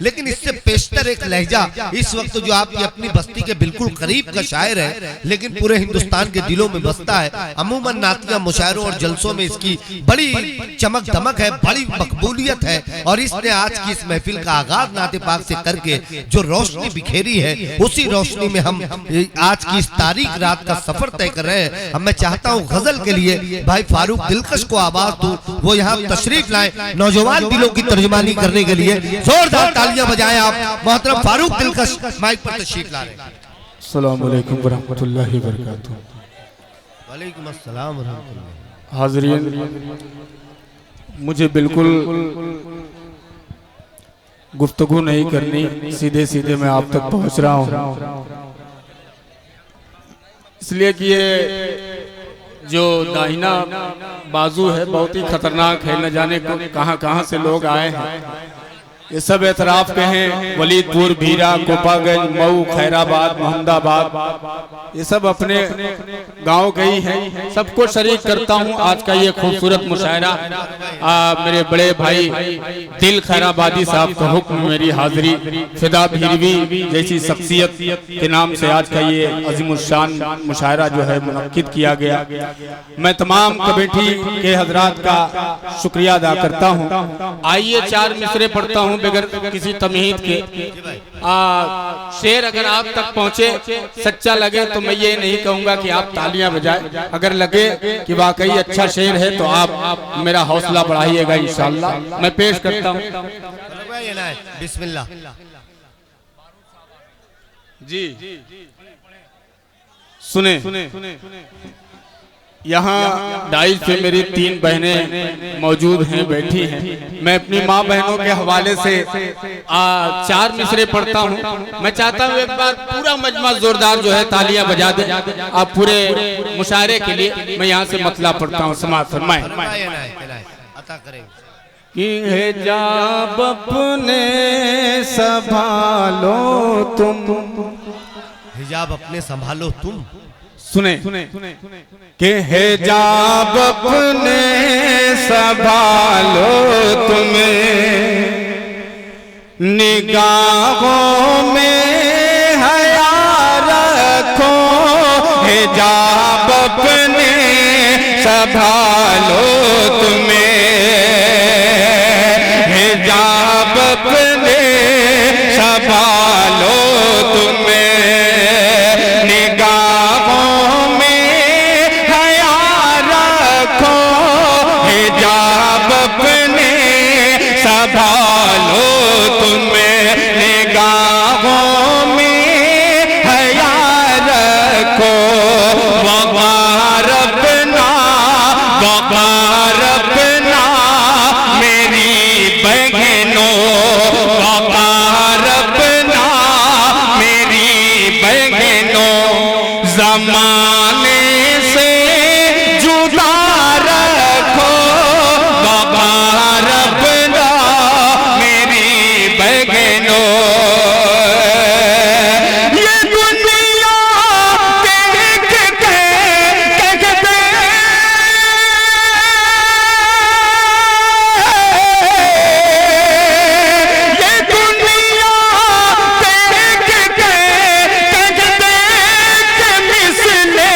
लेकिन इससे पेशतर एक लहजा इस वक्त जो आपकी अपनी बस्ती के बिल्कुल करीब का शायर है, लेकिन पूरे हिंदुस्तान के दिलों में बसता है। अमूमन नातिया मुशायरों और जलसों में इसकी बड़ी चमक दमक है, बड़ी मकबूलियत है। और इसने आज की इस महफिल का आगाज नाते पाक से करके जो रोशनी बिखेरी है, उसी रोशनी में हम आज की इस तारीख रात का सफर तय कर रहे हैं। अब मैं चाहता हूँ गजल के लिए भाई फारूक दिलकश को आवाज दूं, वो यहाँ तशरीफ लाए नौजवान दिलों की तर्जुमानी करने के लिए। जोरदार तालियां बजाएं आप मोहतरम फारूक दिलकश माइक पर तशरीफ ला रहे हैं। अस्सलाम वालेकुम वरहमतुल्लाहि वबरकातुहू। वालेकुम अस्सलाम वरहमतुल्लाह। हाज़रीन, मुझे बिल्कुल गुफ्तगू नहीं करनी, सीधे सीधे मैं आप तक पहुंच रहा हूं, इसलिए कि ये जो दाहिना बाजू है बहुत ही खतरनाक है। न जाने को कहां से लोग आए हैं। ये सब एतराफ के हैं, वलीदपुर, भीरा, कोपागंज, मऊ, खैराबाद, मोहम्मदाबाद, ये सब अपने गांव के ही हैं। सबको शरीक करता हूं आज का ये खूबसूरत मुशायरा। मेरे बड़े भाई दिल खैराबादी साहब का हुक्म, मेरी हाजिरी, फिदा भीरवी जैसी शख्सियत के नाम से आज का ये अजीमुशान मुशायरा जो है मुनक्किद किया गया। मैं तमाम कमेटी के हजरात का शुक्रिया अदा करता हूँ। आइए चार मिसरे पढ़ता हूँ बगैर किसी तमहीद के। शेर अगर आप तक पहुंचे, सच्चा लगे तो मैं ये नहीं कहूंगा कि आप तालियां बजाएं। अगर लगे कि वाकई अच्छा शेर है तो आप मेरा हौसला बढ़ाइएगा इंशाअल्लाह। मैं पेश करता हूं। बिस्मिल्लाह जी, सुने। यहाँ डाइस पे मेरी 3 बहनें मौजूद हैं, बैठी हैं। मैं अपनी माँ बहनों के हवाले से 4 मिसरे पढ़ता हूँ। मैं चाहता हूँ एक बार पूरा मजमा जोरदार जो है तालियां बजा दे आप पूरे मुशायरे के लिए। मैं यहाँ से मतला पढ़ता हूँ, समाअत फरमाएं। कि हिजाब अपने संभालो तुम, हिजाब अपने संभालो तुम। सुने कि हिजाब अपने संभालो तुम्हें, निगाहों में हया रखो। हिजाब अपने संभालो तुम्हें, हिजाब अपने संभालो तुम्हें, संभालो तुम्हें, निगाहों में हया रखो। वक़ार अपना, वक़ार अपना मेरी बहनों, वक़ार अपना मेरी बहनों। ज़माने से जुदा रखो, वक़ार अपना मेरी बहनों। ये दुनिया देख के कहते, ये दुनिया देख के कहते कि मिसले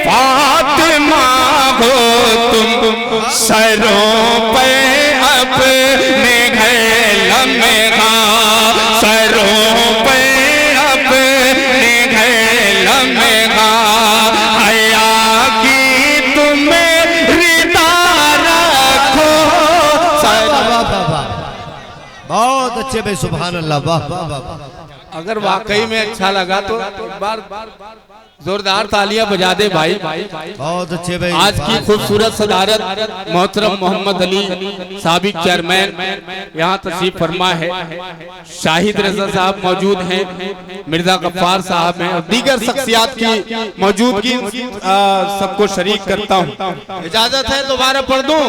फातिमा हो तुम। सरों पे अपने घर लम्हा, सरों पे अपने घर लम्हा। हया की तुम्हें रिदा रखो। बहुत अच्छे भाई, सुभान अल्लाह, वाह वाह वाह। अगर वाकई में अच्छा लगा तो एक बार जोरदार तालियां बजा दे भाई। बहुत अच्छे भाई। आज की खूबसूरत सदारत मोहतरम मोहम्मद अली साबिक चेयरमैन यहाँ तशरीफ फरमा है। शाहिद रजा साहब मौजूद हैं, मिर्जा गफ्फार साहब हैं और दीगर शख्सियात की मौजूदगी सबको शरीक करता हूँ। इजाजत है दोबारा पढ़ दूं?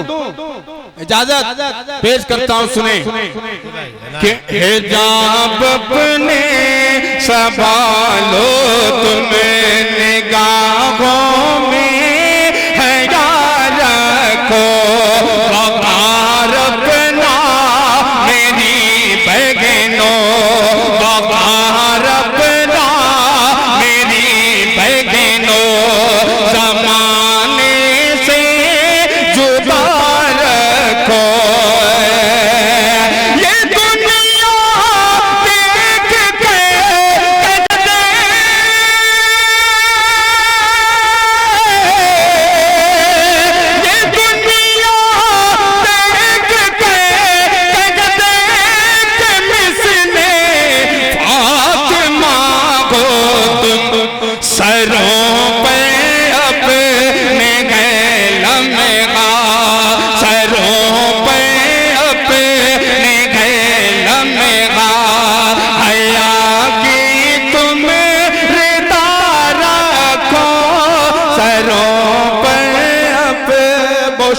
इजाजत पेश करता हूँ, सुने। हिजाब अपने संभालो तुम्हें, निगाहों में हया रखो। वक़ार अपना मेरी बहन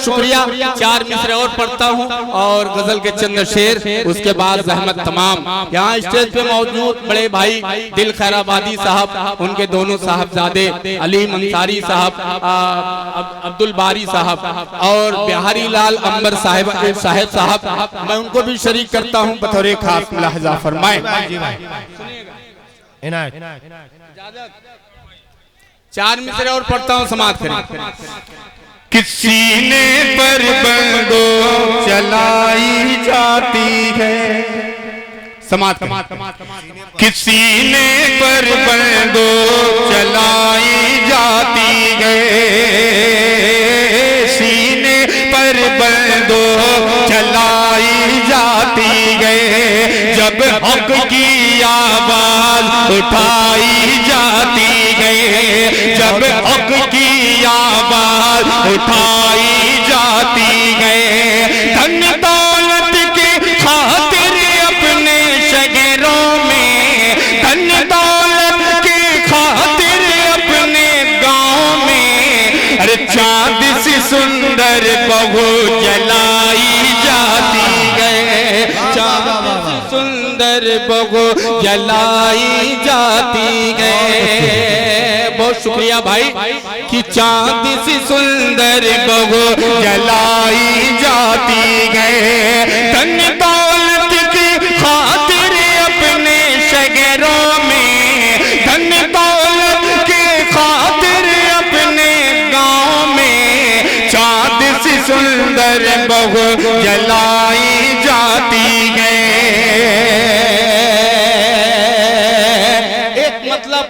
शुक्रिया। 4 मिसरे और पढ़ता हूँ और गजल के चंद शेर, उसके बाद जहमत तमाम। यहाँ स्टेज पे मौजूद बड़े भाई दिल खैराबादी साहब, उनके दोनों साहबजादे अलीम अंसारी साहब, अब्दुल बारी साहब और बिहारी लाल अंबर साहब, मैं उनको भी शरीक करता हूँ बतौर खास मुलाहजा फरमाए। 4 मिसरे और पढ़ता हूँ, समाप्त करें। किसी ने पर बंदो चलाई जाती है, समाप्त करें। किसी ने पर बंदो चलाई जाती है, सीने पर बंदो चलाई जाती है, जब हक की आवाज उठाई जाती है, जब हक की आवाज उठाई जाती है, धन दौलत की खातिर अपने शहरों में, धन दौलत की खातिर अपने गांव में, अरे चांद सी सुंदर बहू जलाई जाती है, चांद सी सुंदर बहू जलाई जाती है। बहुत शुक्रिया भाई कि चांद सी सुंदर बहू जलाई जाती है, धन दौलत की खातिर अपने शहरों में, धन दौलत की खातिर अपने गांव में, चांद सी सुंदर बहू जलाई जाती है।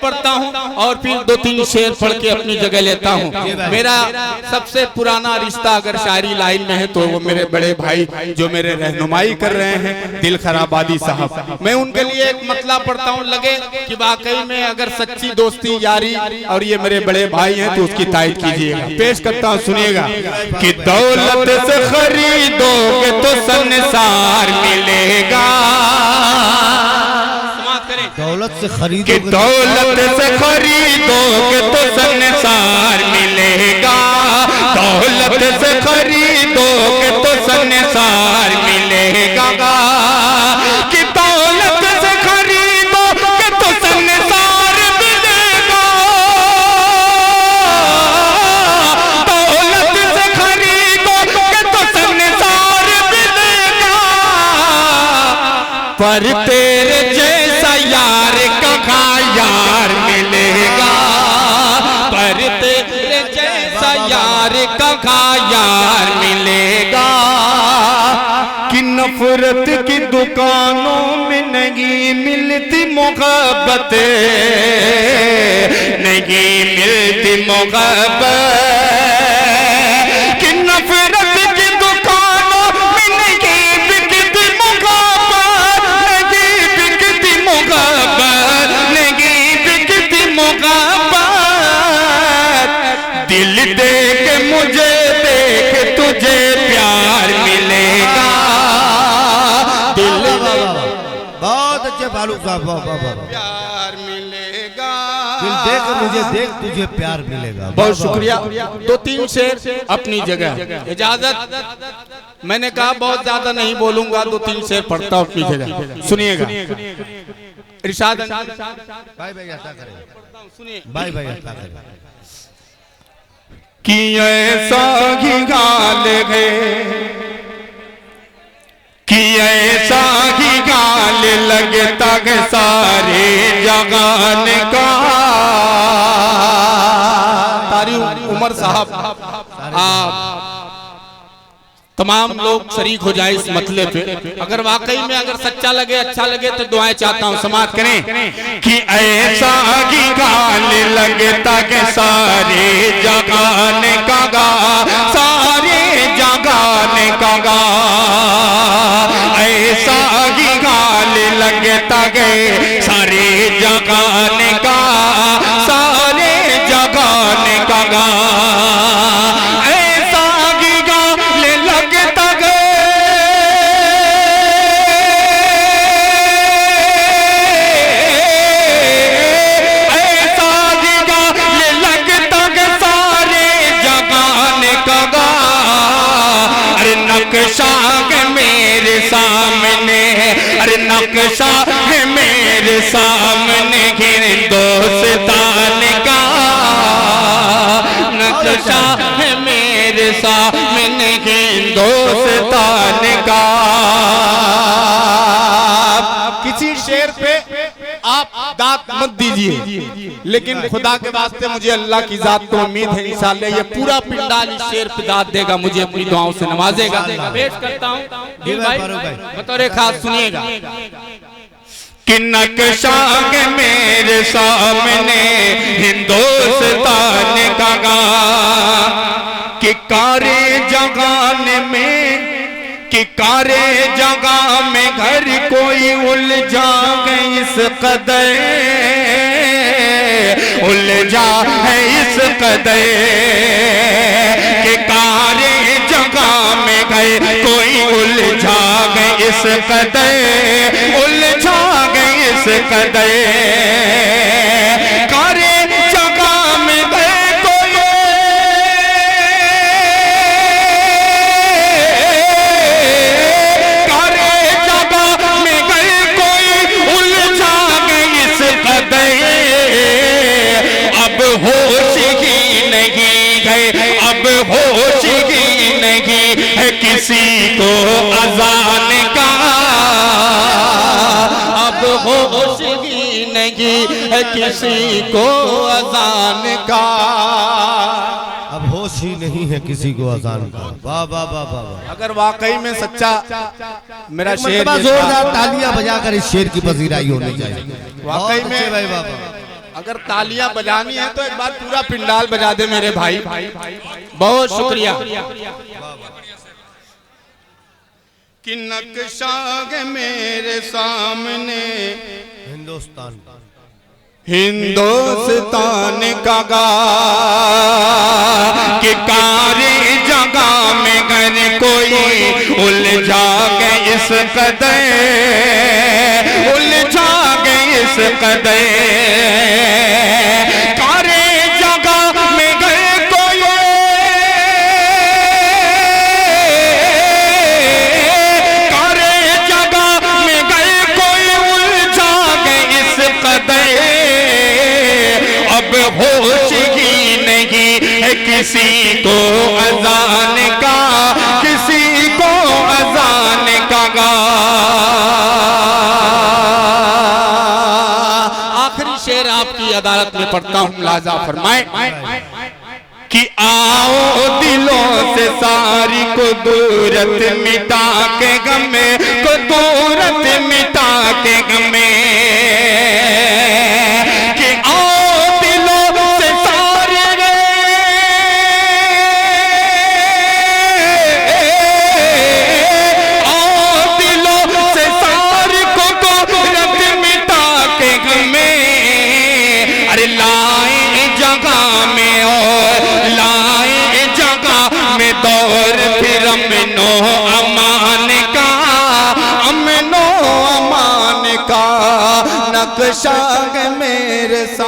पढ़ता हूँ और फिर 2-3 शेर पढ़ के अपनी जगह लेता हूँ। मेरा सबसे पुराना रिश्ता अगर शायरी लाइन में है तो वो मेरे बड़े भाई जो मेरे रहनुमाई कर रहे हैं दिल खैराबादी साहब, मैं उनके लिए एक मतला पढ़ता हूँ। लगे कि वाकई में अगर सच्ची दोस्ती यारी और ये मेरे बड़े भाई हैं तो उसकी तायद कीजिएगा। पेश करता हूँ, सुनिएगा। कि दौलत से खरीदोगे तो संसार मिलेगा, दौलत से खरीदोगे, कि दौलत से खरीदोगे तो संसार मिलेगा, दौलत से खरीदोगे तो संसार मिलेगा, कि दौलत से खरीदोगे तो संसार मिलेगा, दौलत से खरीदोगे तो संसार मिलेगा, पर तेरे जैसा यार कहाँ यार मिलेगा, पर तेरे जैसा यार कहाँ यार मिलेगा, कि नफरत की दुकानों में नहीं मिलती मोहब्बत, नहीं मिलती मोहब्बत, कि नफरत की दुकानों में नहीं बिकती मोहब्बत, नहीं बिकती मोहब्बत, नहीं बिकती मोहब्बत, दिल देख मुझे देख तुझे प्यार मिलेगा, दिल बहुत अच्छे फारूक साहब, प्यार मिलेगा, दिल देख मुझे देख तुझे प्यार मिलेगा। बहुत शुक्रिया। 2-3 शेर अपनी जगह। इजाजत, मैंने कहा बहुत ज्यादा नहीं बोलूंगा, 2-3 शेर पढ़ता हूँ अपनी जगह, सुनिएगा। इरशाद भाई भाई ऐसा करें, सुनिए भाई भाई ऐसा करें कि ऐसा ही गाल है, कि ऐसा ही गाल लगता है सारे जहान का। तारी उमर साहब, आप तमाम लोग शरीक हो जाए इस मतले पे। अगर वाकई में अगर सच्चा लगे, अच्छा लगे तो दुआएं चाहता हूँ, समाप्त करें। कि ऐसा ही गाल लगता के सारे जगान का गा, सारे जगान का गा, ऐसा ही गाल लगता गए सारे जगान का, सारे जगान का गा, नक्शा है मेरे सामने हिंदुस्तान का, नक्शा है मेरे सामने हिंदुस्तान का। किसी शेर पे आप दांत मत दीजिए, लेकिन खुदा के वास्ते मुझे अल्लाह की जात तो उम्मीद है इंशाअल्लाह ये पूरा पिंडाल इस शेर पे दांत देगा, मुझे अपनी दुआओं से नवाजेगा। पेश करता हूँ बतौर खास, सुनिएगा कि नक्शा है मेरे सामने हिंदुस्तान का, कि कारे जगान में, कि कारे जगह में घर कोई उलझा गए इस कदर, उलझा है इस कदर, कि कारे जगह में घर कोई उलझा गए इस कदर, उलझा गए इस कदर, कारे जगह में गए कोई, कारे जगह में गए कोई उलझा गए इस कदर, अब होश ही नहीं गए, अब होश ही नहीं है किसी को अजान का, अब होश ही नहीं है किसी को अजान का, अब होश ही नहीं है किसी को अजान का। वाह वाह वाह वाह। अगर वाकई में सच्चा मेरा एक शेर मर्तबा जोरदार तालियां बजाकर इस शेर की पजीराई होनी चाहिए। वाकई बहुत में अच्छे भाई बाबा। अगर तालियां बजानी है तो एक बार पूरा पिंडाल बजा दे मेरे भाई, बहुत शुक्रिया। कि नक्शा है मेरे सामने हिंदुस्तान हिंदुस्तान का, कि कारे जगह में घर कोई उलझा गए इस कदर, उलझा गए इस कदर, कारे जगह में घर कोई, कारे जगह में घर कोई उलझा गए इस कदर, अब होश ही नहीं है किसी को अजान का, किसी को अजान का। आखिरी शेर आपकी अदालत में पढ़ता हूँ, मुलाजा फरमाए कि आओ दिलों से सारी कुदरत मिटा के गमे, कुदरत मिटा के गमे, कि आओ दिलों से सारे, आओ दिलों से सारी कुदरत मिटा के गमे, अरे लाए जगह में और लाए जगह में दौर फिर अमनो अमान का, अमनो अमान का, नक्शा है मेरे साथ